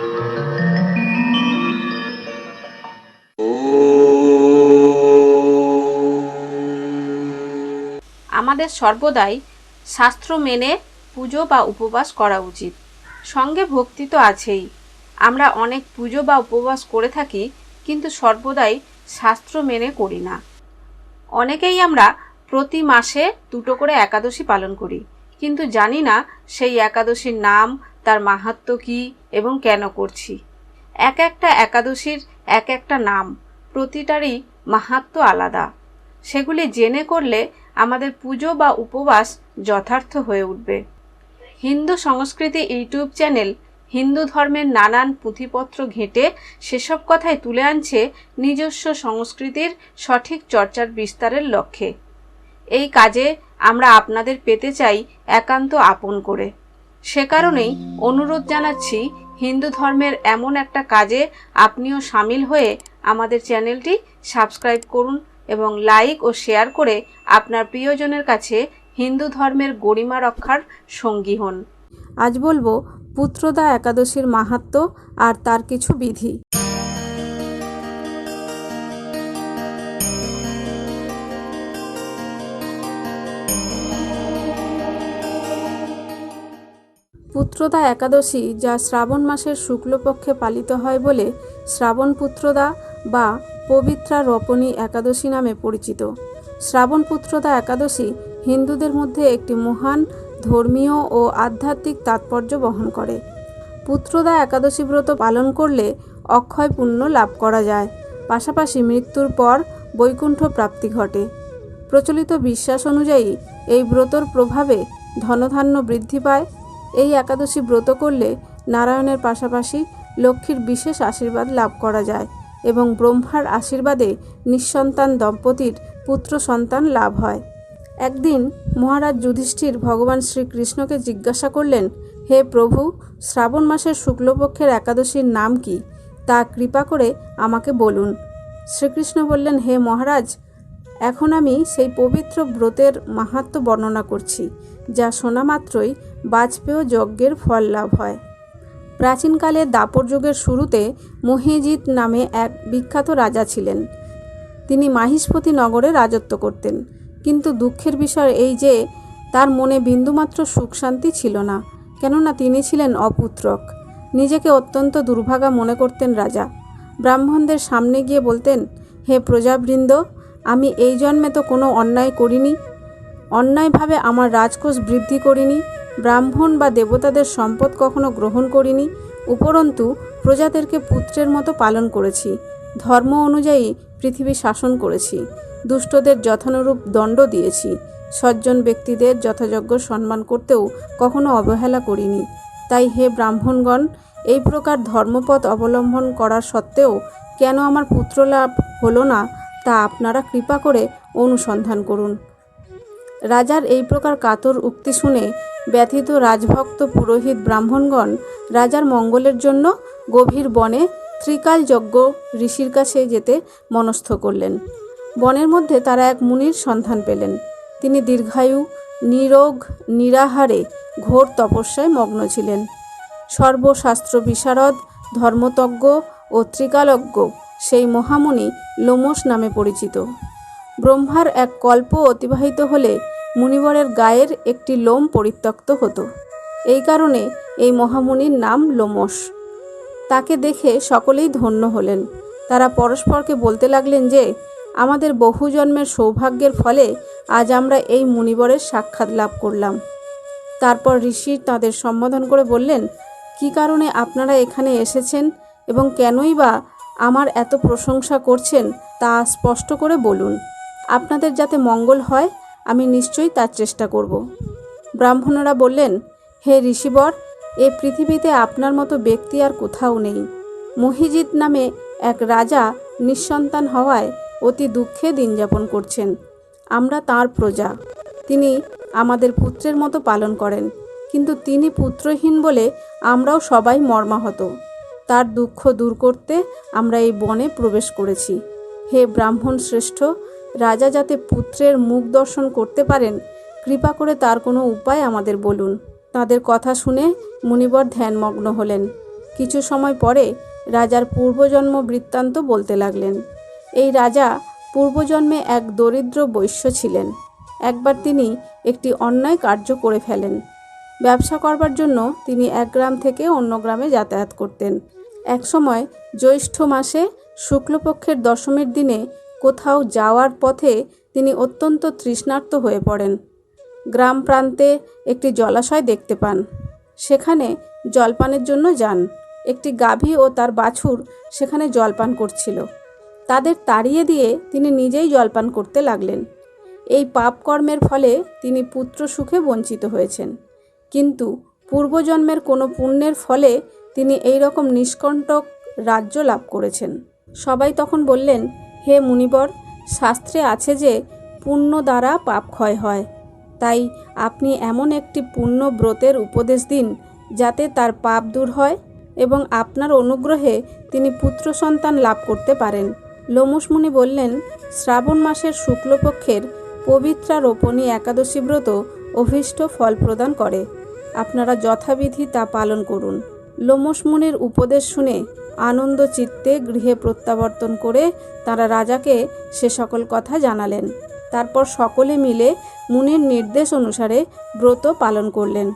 আমাদের সর্বদাই শাস্ত্র মেনে পুজো বা উপবাস করা উচিত। সঙ্গে ভক্তি তো আছেই। আমরা অনেক পুজো বা উপবাস করে থাকি, কিন্তু সর্বদাই শাস্ত্র মেনে করি না। অনেকেই আমরা প্রতি মাসে 2টো করে একাদশী পালন করি, কিন্তু জানি না সেই একাদশীর নাম, তার মাহাত্ম্য কী এবং কেন করছি। এক একটা একাদশীর এক একটা নাম, প্রতিটারই মাহাত্ম্য আলাদা। সেগুলি জেনে করলে আমাদের পুজো বা উপবাস যথার্থ হয়ে উঠবে। হিন্দু সংস্কৃতি ইউটিউব চ্যানেল হিন্দু ধর্মের নানান পুঁথিপত্র ঘেঁটে সেসব কথাই তুলে আনছে নিজস্ব সংস্কৃতির সঠিক চর্চার বিস্তারের লক্ষ্যে। এই কাজে আমরা আপনাদের পেতে চাই একান্ত আপন করে। সে কারণেই অনুরোধ জানাচ্ছি, হিন্দু ধর্মের এমন একটা কাজে আপনিও সামিল হয়ে আমাদের চ্যানেলটি সাবস্ক্রাইব করুন এবং লাইক ও শেয়ার করে আপনার প্রিয়জনের কাছে হিন্দু ধর্মের গরিমা রক্ষার সঙ্গী হন। আজ বলবো পুত্রদা একাদশীর মাহাত্ম্য আর তার কিছু বিধি। পুত্রদা একাদশী, যা শ্রাবণ মাসের শুক্লপক্ষে পালিত হয় বলে শ্রাবণ পুত্রদা বা পবিত্রা রোপণী একাদশী নামে পরিচিত। শ্রাবণ পুত্রদা একাদশী হিন্দুদের মধ্যে একটি মহান ধর্মীয় ও আধ্যাত্মিক তাৎপর্য বহন করে। পুত্রদা একাদশী ব্রত পালন করলে অক্ষয় পুণ্য লাভ করা যায়, পাশাপাশি মৃত্যুর পর বৈকুণ্ঠ প্রাপ্তি ঘটে। প্রচলিত বিশ্বাস অনুযায়ী এই ব্রতর প্রভাবে ধনধান্য বৃদ্ধি পায়। এই একাদশী ব্রত করলে নারায়ণের পাশাপাশি লক্ষ্মীর বিশেষ আশীর্বাদ লাভ করা যায় এবং ব্রহ্মার আশীর্বাদে নিঃসন্তান দম্পতির পুত্র সন্তান লাভ হয়। একদিন মহারাজ যুধিষ্ঠির ভগবান শ্রীকৃষ্ণকে জিজ্ঞাসা করলেন, হে প্রভু, শ্রাবণ মাসের শুক্লপক্ষের একাদশীর নাম কি, তা কৃপা করে আমাকে বলুন। শ্রীকৃষ্ণ বললেন, হে মহারাজ, এখন আমি সেই পবিত্র ব্রতের মাহাত্ম্য বর্ণনা করছি, যা শোনা মাত্রই বাজপেয় যজ্ঞের ফল লাভ হয়। প্রাচীনকালে দাপর যুগের শুরুতে মহিজিৎ নামে এক বিখ্যাত রাজা ছিলেন। তিনি মাহিষ্মতি নগরে রাজত্ব করতেন, কিন্তু দুঃখের বিষয় এই যে তার মনে বিন্দুমাত্র সুখ শান্তি ছিল না, কেননা তিনি ছিলেন অপুত্রক। নিজেকে অত্যন্ত দুর্ভাগা মনে করতেন রাজা। ব্রাহ্মণদের সামনে গিয়ে বলতেন, হে প্রজাবৃন্দ, আমি এই জন্মে তো কোনো অন্যায় করিনি, অন্যায়ভাবে আমার রাজকোষ বৃদ্ধি করিনি, ব্রাহ্মণ বা দেবতাদের সম্পদ কখনো গ্রহণ করিনি, উপরন্তু প্রজাদেরকে পুত্রের মতো পালন করেছি, ধর্ম অনুযায়ী পৃথিবী শাসন করেছি, দুষ্টদের যথানুরূপ দণ্ড দিয়েছি, সজ্জন ব্যক্তিদের যথাযোগ্য সম্মান করতেও কখনো অবহেলা করিনি। তাই হে ব্রাহ্মণগণ, এই প্রকার ধর্মপথ অবলম্বন করার সত্ত্বেও কেন আমার পুত্র লাভ হলো না, তা আপনারা কৃপা করে অনুসন্ধান করুন। রাজার এই প্রকার কাতর উক্তি শুনে ব্যথিত রাজভক্ত পুরোহিত ব্রাহ্মণগণ রাজার মঙ্গলের জন্য গভীর বনে ত্রিকাল যজ্ঞ ঋষির কাছে যেতে মনস্থ করলেন। বনের মধ্যে তারা এক মুনির সন্ধান পেলেন। তিনি দীর্ঘায়ু, নিরোগ, নিরাহারে ঘোর তপস্যায় মগ্ন ছিলেন। সর্বশাস্ত্র বিশারদ, ধর্মতজ্ঞ ও ত্রিকালজ্ঞ সেই মহামুনি লোমশ নামে পরিচিত। ব্রহ্মার এক কল্প অতিবাহিত হলে মুনিবরের গায়ের একটি লোম পরিত্যক্ত হতো। এই কারণে এই মহামুনির নাম লোমশ। তাকে দেখে সকলেই ধন্য হলেন। তারা পরস্পরকে বলতে লাগলেন যে, আমাদের বহু জন্মের সৌভাগ্যের ফলে আজ আমরা এই মুনিবরের সাক্ষাৎ লাভ করলাম। তারপর ঋষি তাদের সম্বোধন করে বললেন, কি কারণে আপনারা এখানে এসেছেন এবং কেনই বা আমার এত প্রশংসা করছেন, তা স্পষ্ট করে বলুন। আপনাদের যাতে মঙ্গল হয়, আমি নিশ্চয়ই তার চেষ্টা করব। ব্রাহ্মণরা বললেন, হে ঋষিবর, এ পৃথিবীতে আপনার মতো ব্যক্তি আর কোথাও নেই। মহিজিৎ নামে এক রাজা নিঃসন্তান হওয়ায় অতি দুঃখে দিন যাপন করছেন। আমরা তাঁর প্রজা। তিনি আমাদের পুত্রের মতো পালন করেন, কিন্তু তিনি পুত্রহীন বলে আমরাও সবাই মর্মাহত। তার দুঃখ দূর করতে আমরা এই বনে প্রবেশ করেছি। হে ব্রাহ্মণ শ্রেষ্ঠ, রাজা যাতে পুত্রের মুখ দর্শন করতে পারেন, কৃপা করে তার কোনো উপায় আমাদের বলুন। তাদের কথা শুনে মুনিবর ধ্যানমগ্ন হলেন। কিছু সময় পরে রাজার পূর্বজন্ম বৃত্তান্ত বলতে লাগলেন। এই রাজা পূর্বজন্মে এক দরিদ্র বৈশ্য ছিলেন। একবার তিনি একটি অন্যায় কার্য করে ফেলেন। ব্যবসা করবার জন্য তিনি এক গ্রাম থেকে অন্য গ্রামে যাতায়াত করতেন। একসময় জ্যৈষ্ঠ মাসে শুক্লপক্ষের দশমীর দিনে কোথাও যাওয়ার পথে তিনি অত্যন্ত তৃষ্ণার্ত হয়ে পড়েন। গ্রাম প্রান্তে একটি জলাশয় দেখতে পান। সেখানে জলপানের জন্য যান। একটি গাভী ও তার বাছুর সেখানে জলপান করছিল। তাদের তাড়িয়ে দিয়ে তিনি নিজেই জলপান করতে লাগলেন। এই পাপকর্মের ফলে তিনি পুত্র সুখে বঞ্চিত হয়েছেন, কিন্তু পূর্বজন্মের কোনো পুণ্যের ফলে তিনি এই রকম নিষ্কণ্টক রাজ্য লাভ করেছেন। সবাই তখন বললেন, হে মুনিবর, শাস্ত্রে আছে যে পুণ্য দ্বারা পাপ ক্ষয় হয়। তাই আপনি এমন একটি পুণ্য ব্রতের উপদেশ দিন যাতে তার পাপ দূর হয় এবং আপনার অনুগ্রহে তিনি পুত্র সন্তান লাভ করতে পারেন। লোমশ মুনি বললেন, শ্রাবণ মাসের শুক্লপক্ষের পবিত্রা রোপণী একাদশী ব্রত অভীষ্ট ফল প্রদান করে। আপনারা যথাবিধি তা পালন করুন। লোমশ মুনির উপদেশ শুনে আনন্দ চিত্তে গৃহে প্রত্যাবর্তন করে তারা রাজাকে সে সকল কথা জানালেন। তারপর সকলে মিলে মুনির নির্দেশ অনুসারে ব্রত পালন করলেন।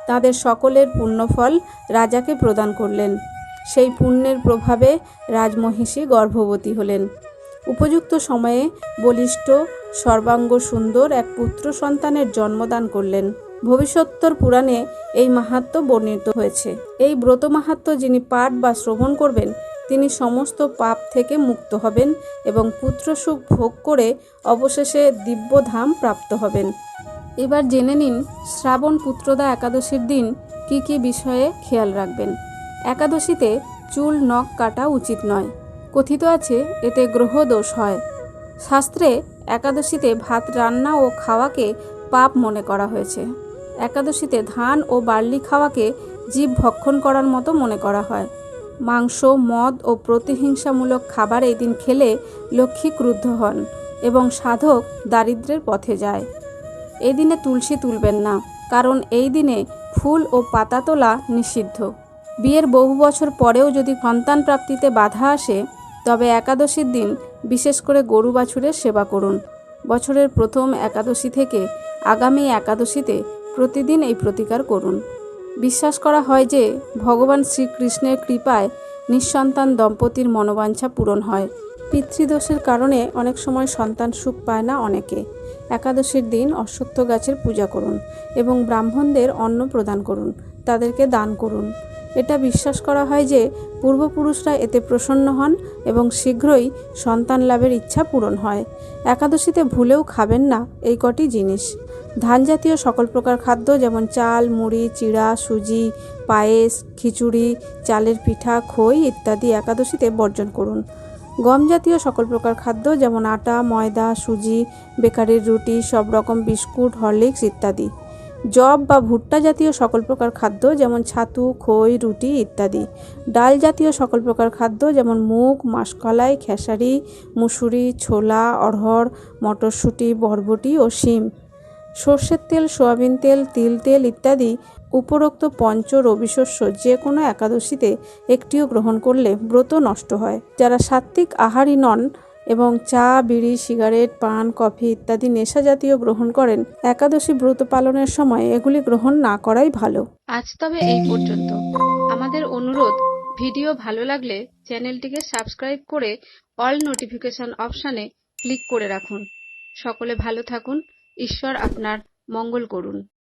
তাদের সকলের পুণ্যফল রাজাকে প্রদান করলেন। সেই পুণ্যের প্রভাবে রাজমহিষী গর্ভবতী হলেন। উপযুক্ত সময়ে বলিষ্ঠ সর্বাঙ্গ সুন্দর এক পুত্র সন্তানের জন্মদান করলেন। ভবিষ্যোত্তর পুরাণে এই মাহাত্ম্য বর্ণিত হয়েছে। এই ব্রত মাহাত্ম্য যিনি পাঠ বা শ্রবণ করবেন তিনি সমস্ত পাপ থেকে মুক্ত হবেন এবং পুত্র সুখ ভোগ করে অবশেষে দিব্যধাম প্রাপ্ত হবেন। এবার জেনে নিন শ্রাবণ পুত্রদা একাদশীর দিন কি কি বিষয়ে খেয়াল রাখবেন। একাদশীতে চুল নখ কাটা উচিত নয়। কথিত আছে এতে গ্রহ দোষ হয়। শাস্ত্রে একাদশীতে ভাত রান্না ও খাওয়াকে পাপ মনে করা হয়েছে। একাদশীতে ধান ও বার্লি খাওয়াকে জীব ভক্ষণ করার মতো মনে করা হয়। মাংস, মদ ও প্রতিহিংসামূলক খাবার এই দিন খেলে লক্ষ্মী ক্রুদ্ধ হন এবং সাধক দারিদ্র্যের পথে যায়। এই দিনে তুলসী তুলবেন না, কারণ এই দিনে ফুল ও পাতা তোলা নিষিদ্ধ। বিয়ের বহু বছর পরেও যদি সন্তান প্রাপ্তিতে বাধা আসে তবে একাদশীর দিন বিশেষ করে গরু বাছুরের সেবা করুন। বছরের প্রথম একাদশী থেকে আগামী একাদশীতে প্রতিদিন এই প্রতিকার করুন। বিশ্বাস করা হয় যে ভগবান শ্রীকৃষ্ণের কৃপায় নিঃসন্তান দম্পতির মনোবাঞ্ছা পূরণ হয়। পিতৃদোষের কারণে অনেক সময় সন্তান সুখ পায় না অনেকে। একাদশীর দিন অশ্বত্থ গাছের পূজা করুন এবং ব্রাহ্মণদের অন্ন প্রদান করুন, তাদেরকে দান করুন। এটা বিশ্বাস করা হয় যে পূর্বপুরুষরা এতে প্রসন্ন হন এবং শীঘ্রই সন্তান লাভের ইচ্ছা পূরণ হয়। একাদশীতে ভুলেও খাবেন না এই কটি জিনিস। ধান জাতীয় সকল প্রকার খাদ্য যেমন চাল, মুড়ি, চিড়া, সুজি, পায়েস, খিচুড়ি, চালের পিঠা, খই ইত্যাদি একাদশীতে বর্জন করুন। গম জাতীয় সকল প্রকার খাদ্য যেমন আটা, ময়দা, সুজি, বেকারির রুটি, সব রকম বিস্কুট, হরলিক্স ইত্যাদি। জব বা ভুট্টা জাতীয় সকল প্রকার খাদ্য যেমন ছাতু, খই, রুটি ইত্যাদি। ডাল জাতীয় সকল প্রকার খাদ্য যেমন মুগ, মাসকলাই, খেসারি, মুসুরি, ছোলা, অড়হর, মটরশুঁটি, বরবটি ও শিম। সর্ষের তেল, সয়াবিন তেল, তিল তেল ইত্যাদি উপরোক্ত পঞ্চ রবিশস্য যে কোনো একাদশীতে একটিও গ্রহণ করলে ব্রত নষ্ট হয়। যারা সাত্ত্বিক আহারী নন এবং চা, বিড়ি, সিগারেট, পান, কফি ইত্যাদি নেশা জাতীয় গ্রহণ করেন, একাদশী ব্রত পালনের সময় এগুলি গ্রহণ না করাই ভালো। আজ তবে এই পর্যন্ত। আমাদের অনুরোধ, ভিডিও ভালো লাগলে চ্যানেলটিকে সাবস্ক্রাইব করে অল নোটিফিকেশন অপশানে ক্লিক করে রাখুন। সকলে ভালো থাকুন। ঈশ্বর আপনার মঙ্গল করুন।